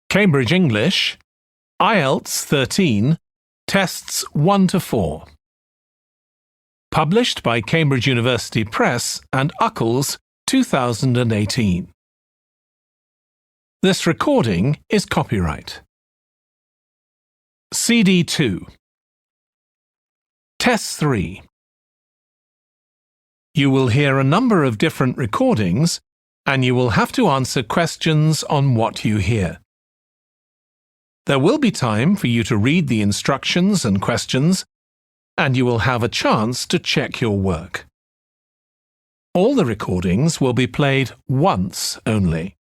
Cambridge English, Ielts 13, Tests 1 to 4. Published by Cambridge University Press and Uckles, 2018. This recording is copyright. CD 2. Test 3. You will hear a number of different recordings and you will have to answer questions on what you hear. There will be time for you to read the instructions and questions, and you will have a chance to check your work. All the recordings will be played once only.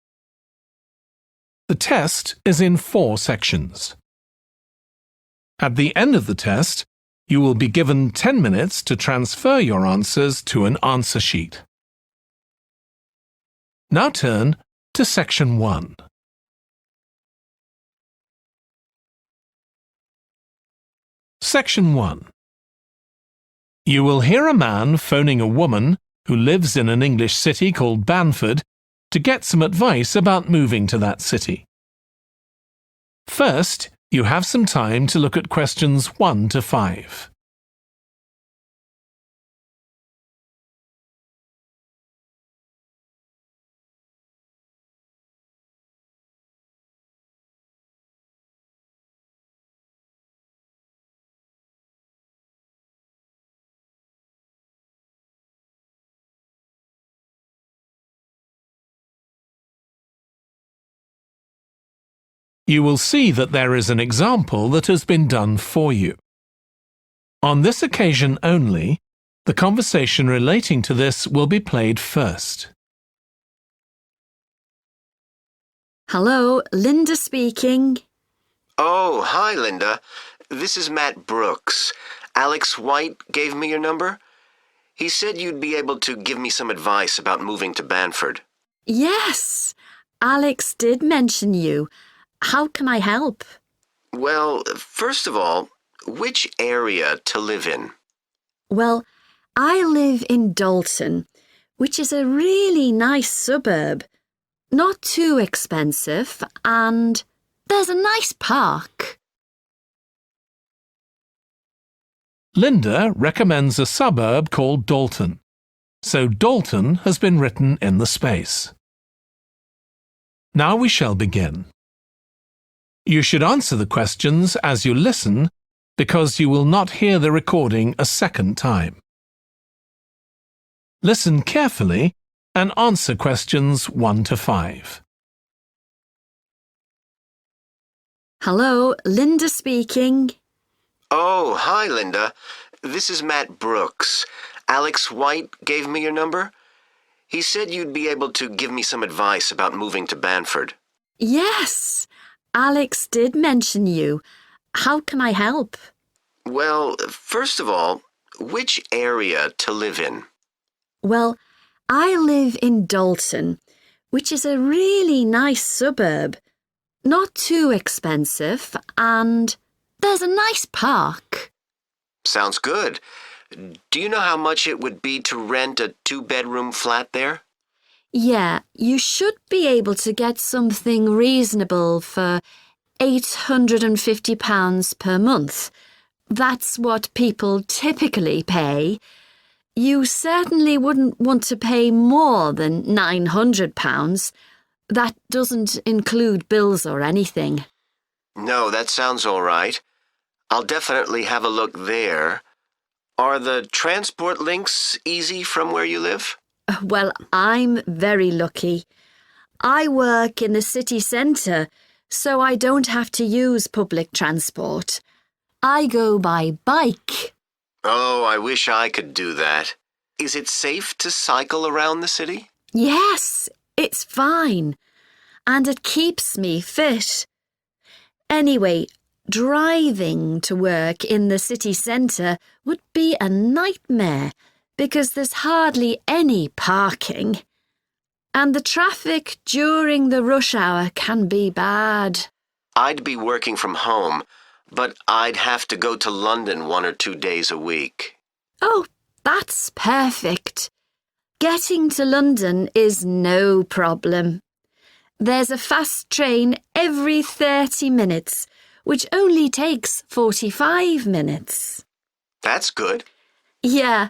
The test is in 4 sections. At the end of the test, you will be given 10 minutes to transfer your answers to an answer sheet. Now turn to Section 1. Section 1. You will hear a man phoning a woman who lives in an English city called Banford to get some advice about moving to that city. First, you have some time to look at questions 1 to 5. You will see that there is an example that has been done for you. On this occasion only, the conversation relating to this will be played first. Hello, Linda speaking. Oh, hi, Linda. This is Matt Brooks. Alex White gave me your number. He said you'd be able to give me some advice about moving to Banford. Yes, Alex did mention you. How can I help? Well, first of all, which area to live in? Well, I live in Dalton, which is a really nice suburb. Not too expensive, and there's a nice park. Linda recommends a suburb called Dalton, so Dalton has been written in the space. Now we shall begin. You should answer the questions as you listen because you will not hear the recording a second time. Listen carefully and answer questions 1 to 5. Hello, Linda speaking. Oh, hi, Linda. This is Matt Brooks. Alex White gave me your number. He said you'd be able to give me some advice about moving to Banford. Yes, Alex did mention you. How can I help? Well, first of all, which area to live in? Well, I live in Dalton, which is a really nice suburb. Not too expensive, and there's a nice park. Sounds good. Do you know how much it would be to rent a 2-bedroom flat there? Yeah, you should be able to get something reasonable for £850 per month. That's what people typically pay. You certainly wouldn't want to pay more than £900. That doesn't include bills or anything. No, that sounds all right. I'll definitely have a look there. Are the transport links easy from where you live? Well, I'm very lucky. I work in the city centre, so I don't have to use public transport. I go by bike. Oh, I wish I could do that. Is it safe to cycle around the city? Yes, it's fine. And it keeps me fit. Anyway, driving to work in the city centre would be a nightmare because there's hardly any parking. And the traffic during the rush hour can be bad. I'd be working from home, but I'd have to go to London 1 or 2 days a week. Oh, that's perfect. Getting to London is no problem. There's a fast train every 30 minutes, which only takes 45 minutes. That's good. Yeah,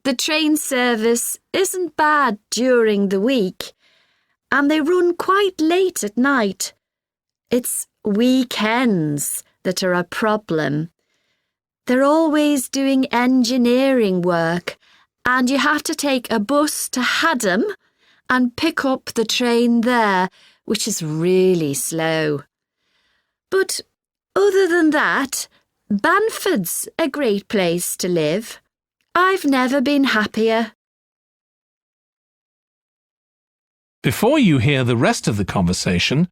the train service isn't bad during the week, and they run quite late at night. It's weekends that are a problem. They're always doing engineering work, and you have to take a bus to Haddam and pick up the train there, which is really slow. But other than that, Banford's a great place to live. I've never been happier. Before you hear the rest of the conversation,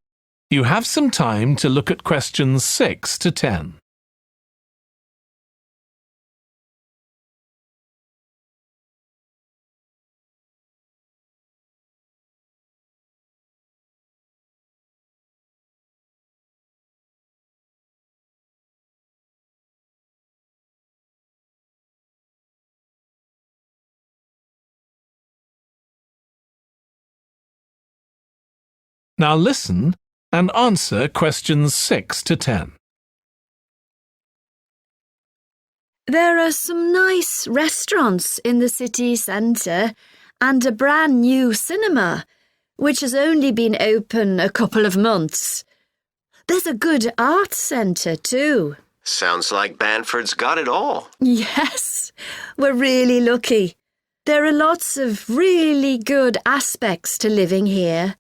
you have some time to look at questions 6 to 10. Now listen and answer questions 6 to 10. There are some nice restaurants in the city centre and a brand new cinema, which has only been open a couple of months. There's a good art centre too. Sounds like Banford's got it all. Yes, we're really lucky. There are lots of really good aspects to living here.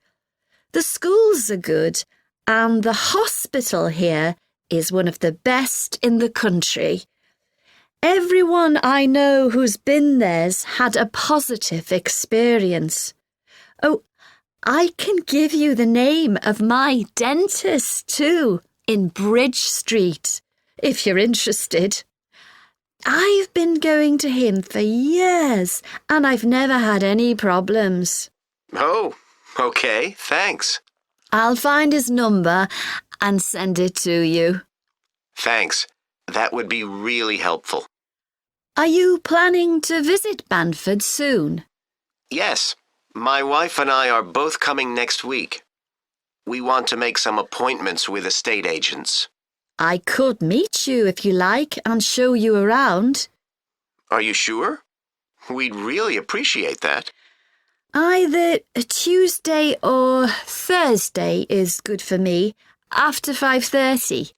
The schools are good, and the hospital here is one of the best in the country. Everyone I know who's been there's had a positive experience. Oh, I can give you the name of my dentist too, in Bridge Street, if you're interested. I've been going to him for years, and I've never had any problems. Oh, okay, thanks. I'll find his number and send it to you. Thanks. That would be really helpful. Are you planning to visit Banford soon? Yes, my wife and I are both coming next week. We want to make some appointments with estate agents. I could meet you if you like and show you around. Are you sure? We'd really appreciate that. Either a Tuesday or Thursday is good for me, after 5:30.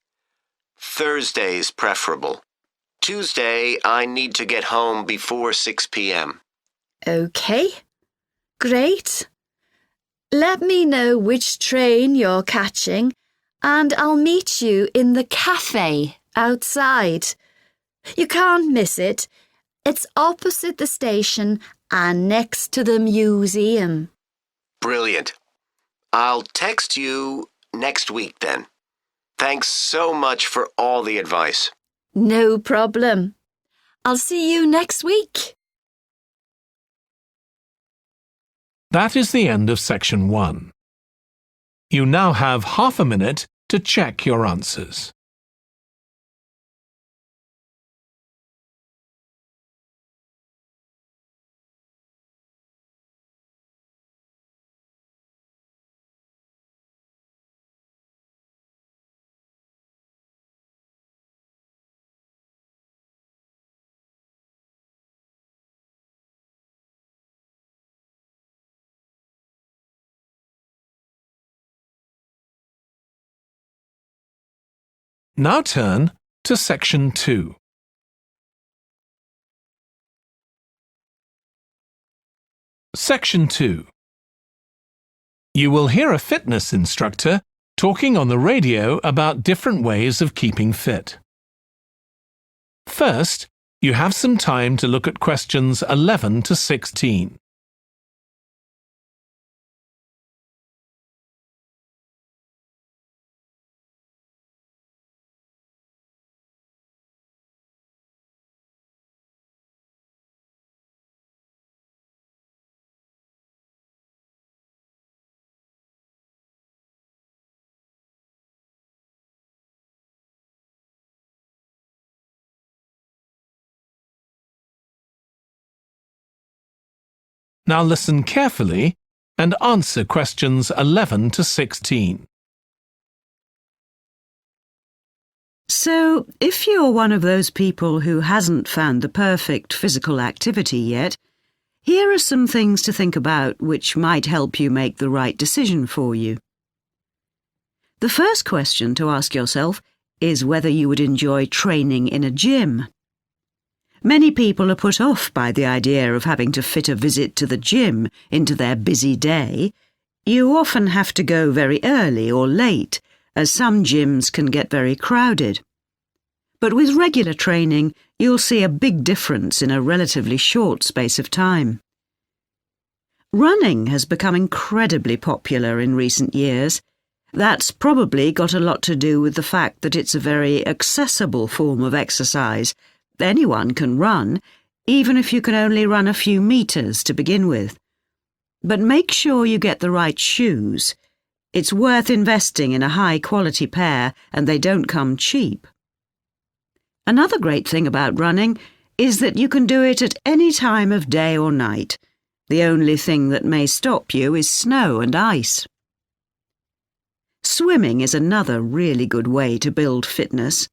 Thursday's preferable. Tuesday, I need to get home before 6 p.m. Okay, great. Let me know which train you're catching, and I'll meet you in the cafe outside. You can't miss it. It's opposite the station and next to the museum. Brilliant. I'll text you next week then. Thanks so much for all the advice. No problem. I'll see you next week. That is the end of section 1. You now have half a minute to check your answers. Now turn to section 2. Section 2. You will hear a fitness instructor talking on the radio about different ways of keeping fit. First, you have some time to look at questions 11 to 16. Now listen carefully and answer questions 11 to 16. So, if you're one of those people who hasn't found the perfect physical activity yet, here are some things to think about which might help you make the right decision for you. The first question to ask yourself is whether you would enjoy training in a gym. Many people are put off by the idea of having to fit a visit to the gym into their busy day. You often have to go very early or late, as some gyms can get very crowded. But with regular training, you'll see a big difference in a relatively short space of time. Running has become incredibly popular in recent years. That's probably got a lot to do with the fact that it's a very accessible form of exercise. Anyone can run, even if you can only run a few meters to begin with. But make sure you get the right shoes. It's worth investing in a high-quality pair, and they don't come cheap. Another great thing about running is that you can do it at any time of day or night. The only thing that may stop you is snow and ice. Swimming is another really good way to build fitness.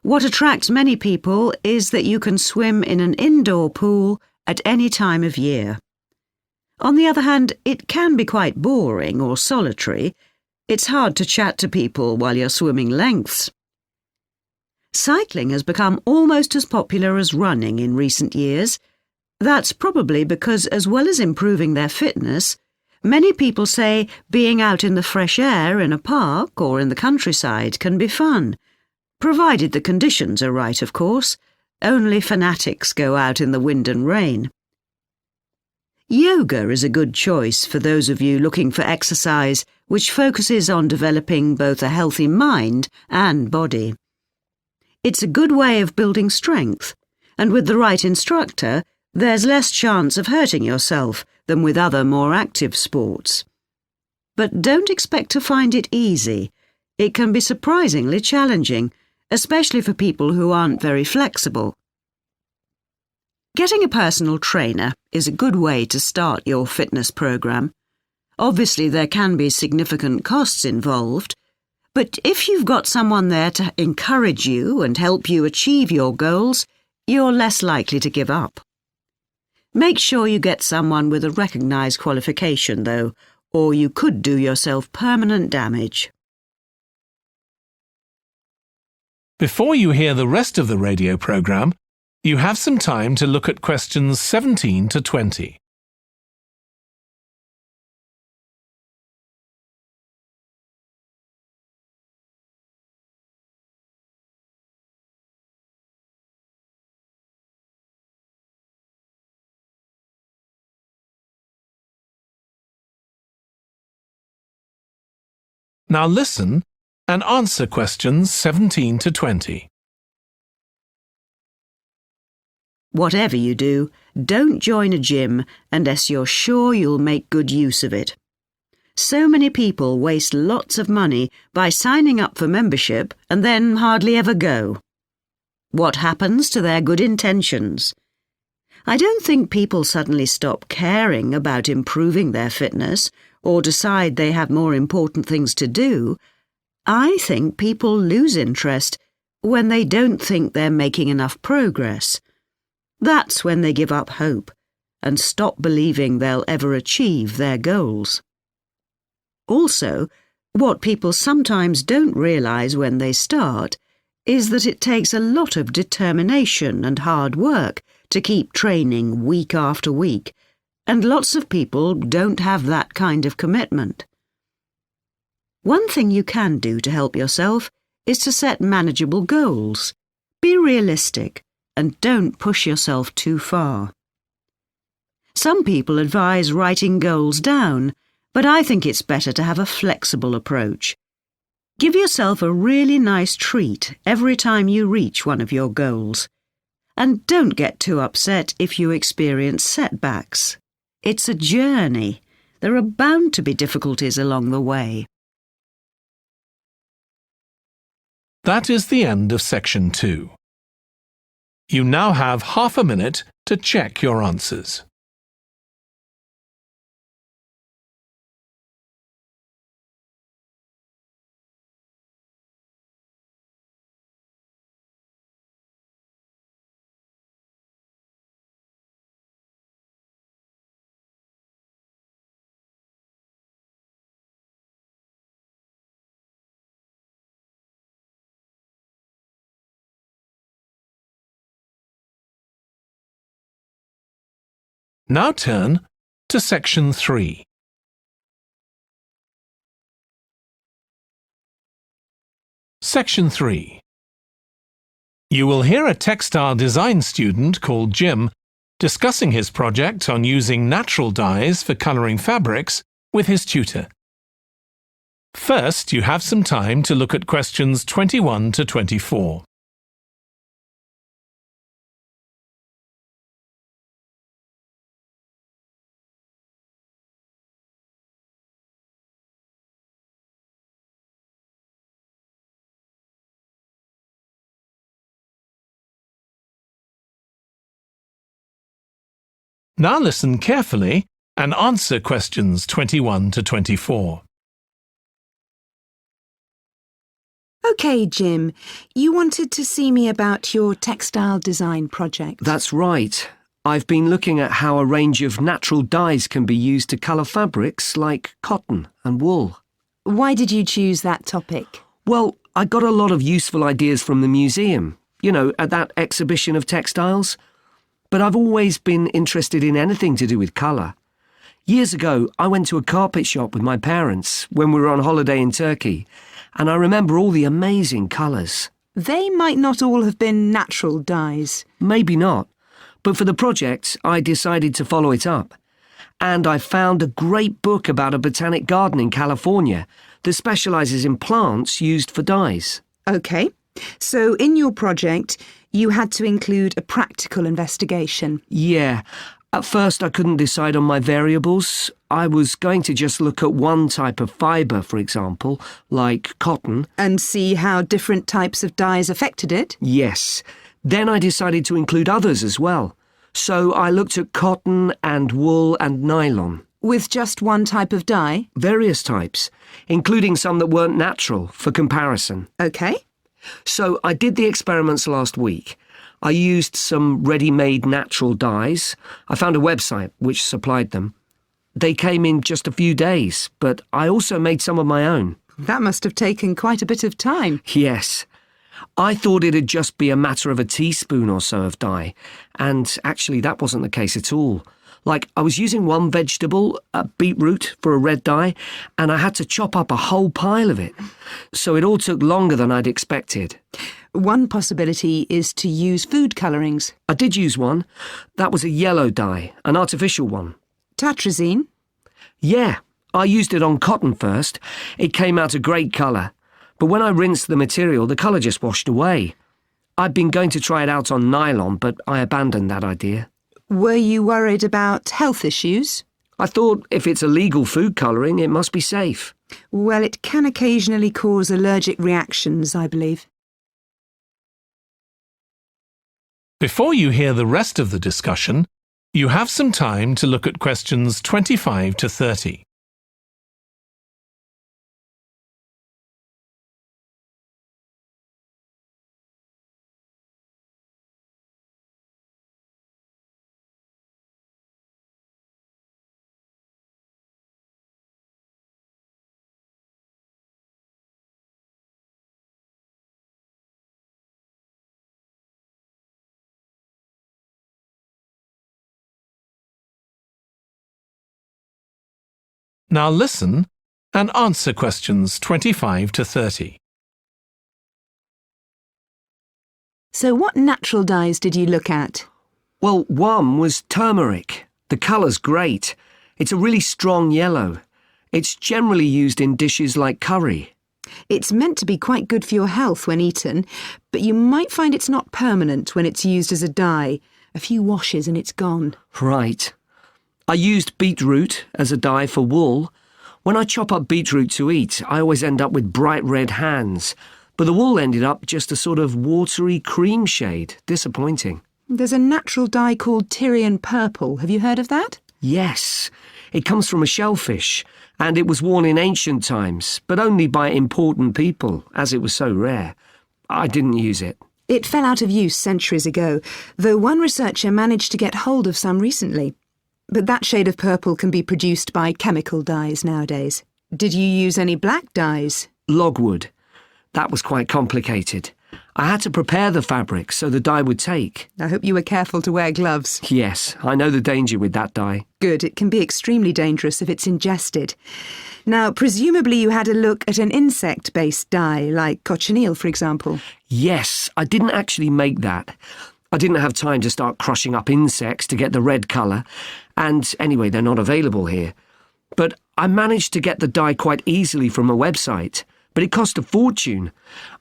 What attracts many people is that you can swim in an indoor pool at any time of year. On the other hand, it can be quite boring or solitary. It's hard to chat to people while you're swimming lengths. Cycling has become almost as popular as running in recent years. That's probably because, as well as improving their fitness, many people say being out in the fresh air in a park or in the countryside can be fun, provided the conditions are right, of course. Only fanatics go out in the wind and rain. Yoga is a good choice for those of you looking for exercise which focuses on developing both a healthy mind and body. It's a good way of building strength, and with the right instructor, there's less chance of hurting yourself than with other more active sports. But don't expect to find it easy. It can be surprisingly challenging, especially for people who aren't very flexible. Getting a personal trainer is a good way to start your fitness program. Obviously, there can be significant costs involved, but if you've got someone there to encourage you and help you achieve your goals, you're less likely to give up. Make sure you get someone with a recognised qualification, though, or you could do yourself permanent damage. Before you hear the rest of the radio programme, you have some time to look at questions 17 to 20. Now listen and answer questions 17 to 20. Whatever you do, don't join a gym unless you're sure you'll make good use of it. So many people waste lots of money by signing up for membership and then hardly ever go. What happens to their good intentions? I don't think people suddenly stop caring about improving their fitness or decide they have more important things to do. I think people lose interest when they don't think they're making enough progress. That's when they give up hope and stop believing they'll ever achieve their goals. Also, what people sometimes don't realise when they start is that it takes a lot of determination and hard work to keep training week after week, and lots of people don't have that kind of commitment. One thing you can do to help yourself is to set manageable goals. Be realistic and don't push yourself too far. Some people advise writing goals down, but I think it's better to have a flexible approach. Give yourself a really nice treat every time you reach one of your goals. And don't get too upset if you experience setbacks. It's a journey. There are bound to be difficulties along the way. That is the end of section 2. You now have half a minute to check your answers. Now turn to Section 3. Section 3. You will hear a textile design student called Jim discussing his project on using natural dyes for colouring fabrics with his tutor. First, you have some time to look at questions 21 to 24. Now listen carefully and answer questions 21 to 24. OK, Jim, you wanted to see me about your textile design project. That's right. I've been looking at how a range of natural dyes can be used to colour fabrics like cotton and wool. Why did you choose that topic? Well, I got a lot of useful ideas from the museum, at that exhibition of textiles. But I've always been interested in anything to do with colour. Years ago, I went to a carpet shop with my parents when we were on holiday in Turkey, and I remember all the amazing colours. They might not all have been natural dyes. Maybe not, but for the project, I decided to follow it up. And I found a great book about a botanic garden in California that specialises in plants used for dyes. OK, so in your project, you had to include a practical investigation. Yeah. At first I couldn't decide on my variables. I was going to just look at one type of fibre, for example, like cotton. And see how different types of dyes affected it? Yes. Then I decided to include others as well. So I looked at cotton and wool and nylon. With just one type of dye? Various types, including some that weren't natural, for comparison. OK. So I did the experiments last week. I used some ready-made natural dyes. I found a website which supplied them. They came in just a few days, but I also made some of my own. That must have taken quite a bit of time. Yes. I thought it'd just be a matter of a teaspoon or so of dye, and actually that wasn't the case at all. Like, I was using one vegetable, a beetroot, for a red dye, and I had to chop up a whole pile of it. So it all took longer than I'd expected. One possibility is to use food colourings. I did use one. That was a yellow dye, an artificial one. Tartrazine? Yeah, I used it on cotton first. It came out a great colour. But when I rinsed the material, the colour just washed away. I'd been going to try it out on nylon, but I abandoned that idea. Were you worried about health issues? I thought if it's a legal food colouring, it must be safe. Well, it can occasionally cause allergic reactions, I believe. Before you hear the rest of the discussion, you have some time to look at questions 25 to 30. Now listen and answer questions 25 to 30. So what natural dyes did you look at? Well, one was turmeric. The colour's great. It's a really strong yellow. It's generally used in dishes like curry. It's meant to be quite good for your health when eaten, but you might find it's not permanent when it's used as a dye. A few washes and it's gone. Right. I used beetroot as a dye for wool. When I chop up beetroot to eat, I always end up with bright red hands. But the wool ended up just a sort of watery cream shade. Disappointing. There's a natural dye called Tyrian purple. Have you heard of that? Yes. It comes from a shellfish, and it was worn in ancient times, but only by important people, as it was so rare. I didn't use it. It fell out of use centuries ago, though one researcher managed to get hold of some recently. But that shade of purple can be produced by chemical dyes nowadays. Did you use any black dyes? Logwood. That was quite complicated. I had to prepare the fabric so the dye would take. I hope you were careful to wear gloves. Yes, I know the danger with that dye. Good, it can be extremely dangerous if it's ingested. Now, presumably you had a look at an insect-based dye, like cochineal, for example. Yes, I didn't actually make that. I didn't have time to start crushing up insects to get the red colour, and anyway, they're not available here. But I managed to get the dye quite easily from a website, but it cost a fortune.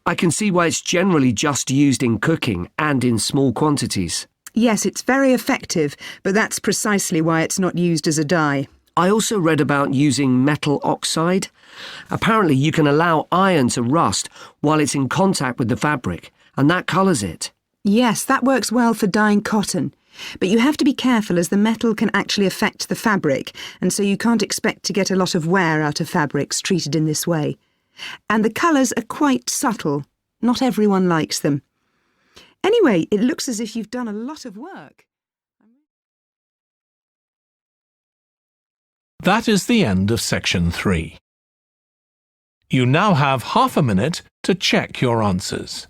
I can see why it's generally just used in cooking and in small quantities. Yes, it's very effective, but that's precisely why it's not used as a dye. I also read about using metal oxide. Apparently you can allow iron to rust while it's in contact with the fabric, and that colours it. Yes, that works well for dyeing cotton. But you have to be careful as the metal can actually affect the fabric, and so you can't expect to get a lot of wear out of fabrics treated in this way. And the colours are quite subtle. Not everyone likes them. Anyway, it looks as if you've done a lot of work. That is the end of section 3. You now have half a minute to check your answers.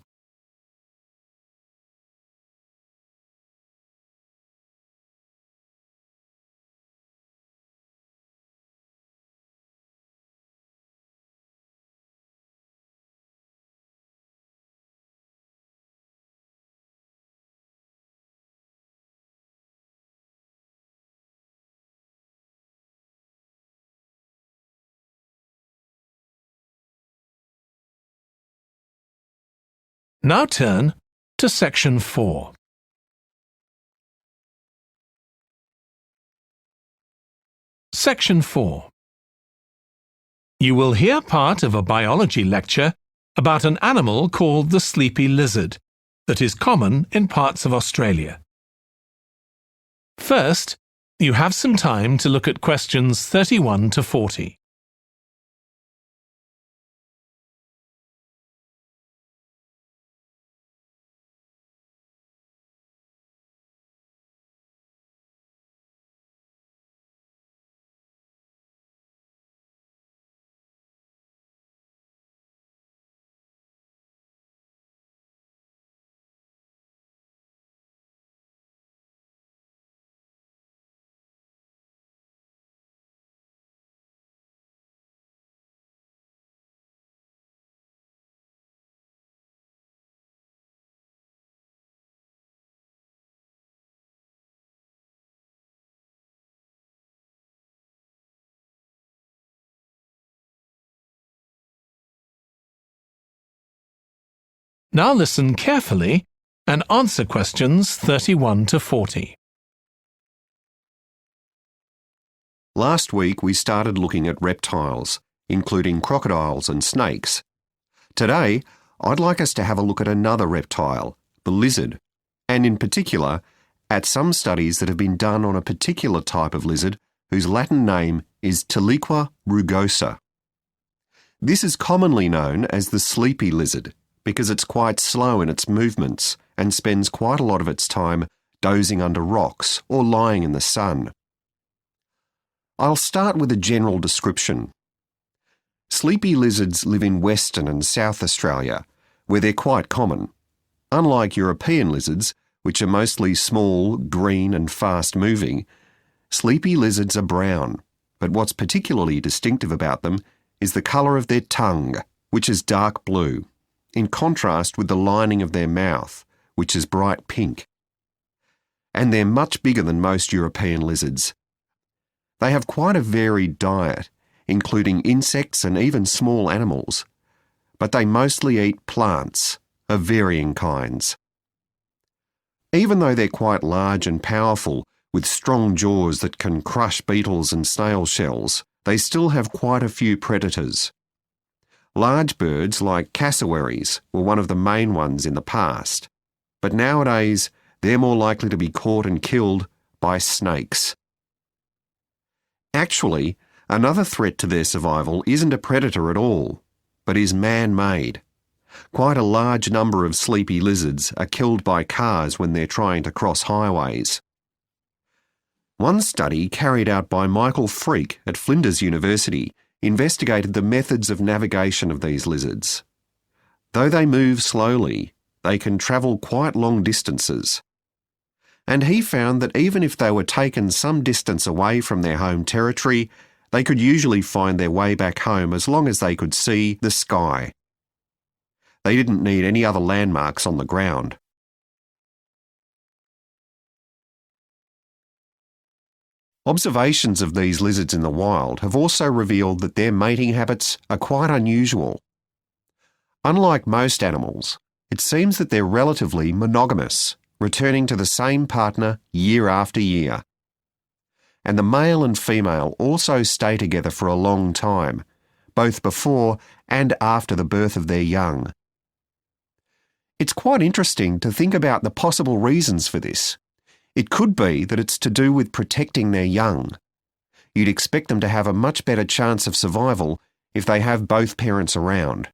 Now turn to section 4. Section 4. You will hear part of a biology lecture about an animal called the sleepy lizard that is common in parts of Australia. First, you have some time to look at questions 31 to 40. Now listen carefully and answer questions 31 to 40. Last week we started looking at reptiles, including crocodiles and snakes. Today, I'd like us to have a look at another reptile, the lizard, and in particular, at some studies that have been done on a particular type of lizard whose Latin name is Tiliqua rugosa. This is commonly known as the sleepy lizard because it's quite slow in its movements and spends quite a lot of its time dozing under rocks or lying in the sun. I'll start with a general description. Sleepy lizards live in Western and South Australia, where they're quite common. Unlike European lizards, which are mostly small, green and fast-moving, sleepy lizards are brown, but what's particularly distinctive about them is the colour of their tongue, which is dark blue, in contrast with the lining of their mouth, which is bright pink. And they're much bigger than most European lizards. They have quite a varied diet, including insects and even small animals, but they mostly eat plants of varying kinds. Even though they're quite large and powerful, with strong jaws that can crush beetles and snail shells, they still have quite a few predators. Large birds like cassowaries were one of the main ones in the past, but nowadays they're more likely to be caught and killed by snakes. Actually, another threat to their survival isn't a predator at all, but is man-made. Quite a large number of sleepy lizards are killed by cars when they're trying to cross highways. One study carried out by Michael Freak at Flinders University investigated the methods of navigation of these lizards. Though they move slowly, they can travel quite long distances. And he found that even if they were taken some distance away from their home territory, they could usually find their way back home as long as they could see the sky. They didn't need any other landmarks on the ground. Observations of these lizards in the wild have also revealed that their mating habits are quite unusual. Unlike most animals, it seems that they're relatively monogamous, returning to the same partner year after year. And the male and female also stay together for a long time, both before and after the birth of their young. It's quite interesting to think about the possible reasons for this. It could be that it's to do with protecting their young. You'd expect them to have a much better chance of survival if they have both parents around.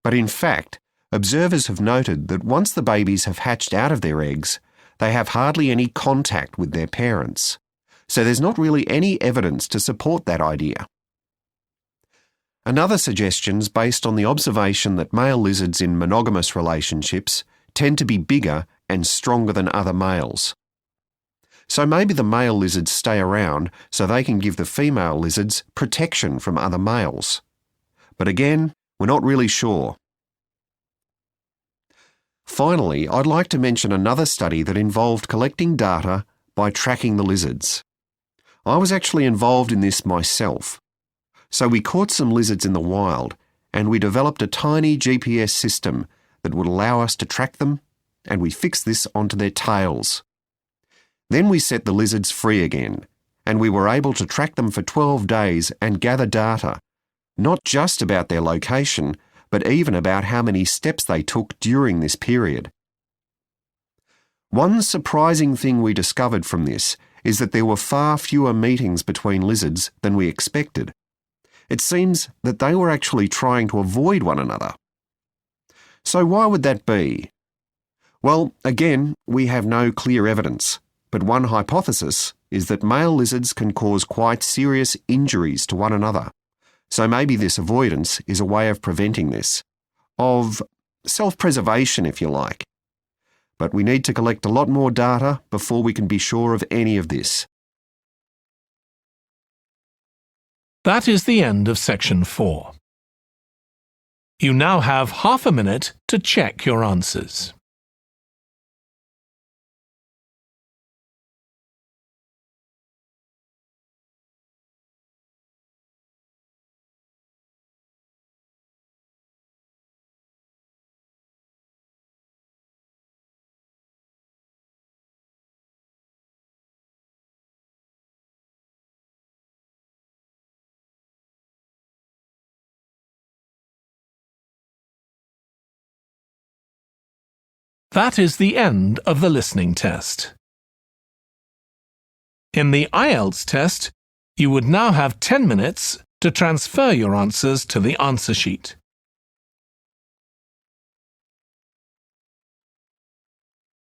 But in fact, observers have noted that once the babies have hatched out of their eggs, they have hardly any contact with their parents. So there's not really any evidence to support that idea. Another suggestion's based on the observation that male lizards in monogamous relationships tend to be bigger and stronger than other males. So maybe the male lizards stay around so they can give the female lizards protection from other males. But again, we're not really sure. Finally, I'd like to mention another study that involved collecting data by tracking the lizards. I was actually involved in this myself. So we caught some lizards in the wild and we developed a tiny GPS system that would allow us to track them, and we fixed this onto their tails. Then we set the lizards free again, and we were able to track them for 12 days and gather data, not just about their location, but even about how many steps they took during this period. One surprising thing we discovered from this is that there were far fewer meetings between lizards than we expected. It seems that they were actually trying to avoid one another. So why would that be? Well, again, we have no clear evidence, but one hypothesis is that male lizards can cause quite serious injuries to one another. So maybe this avoidance is a way of preventing this, of self-preservation if you like. But we need to collect a lot more data before we can be sure of any of this. That is the end of section 4. You now have half a minute to check your answers. That is the end of the listening test. In the Ielts test, you would now have 10 minutes to transfer your answers to the answer sheet.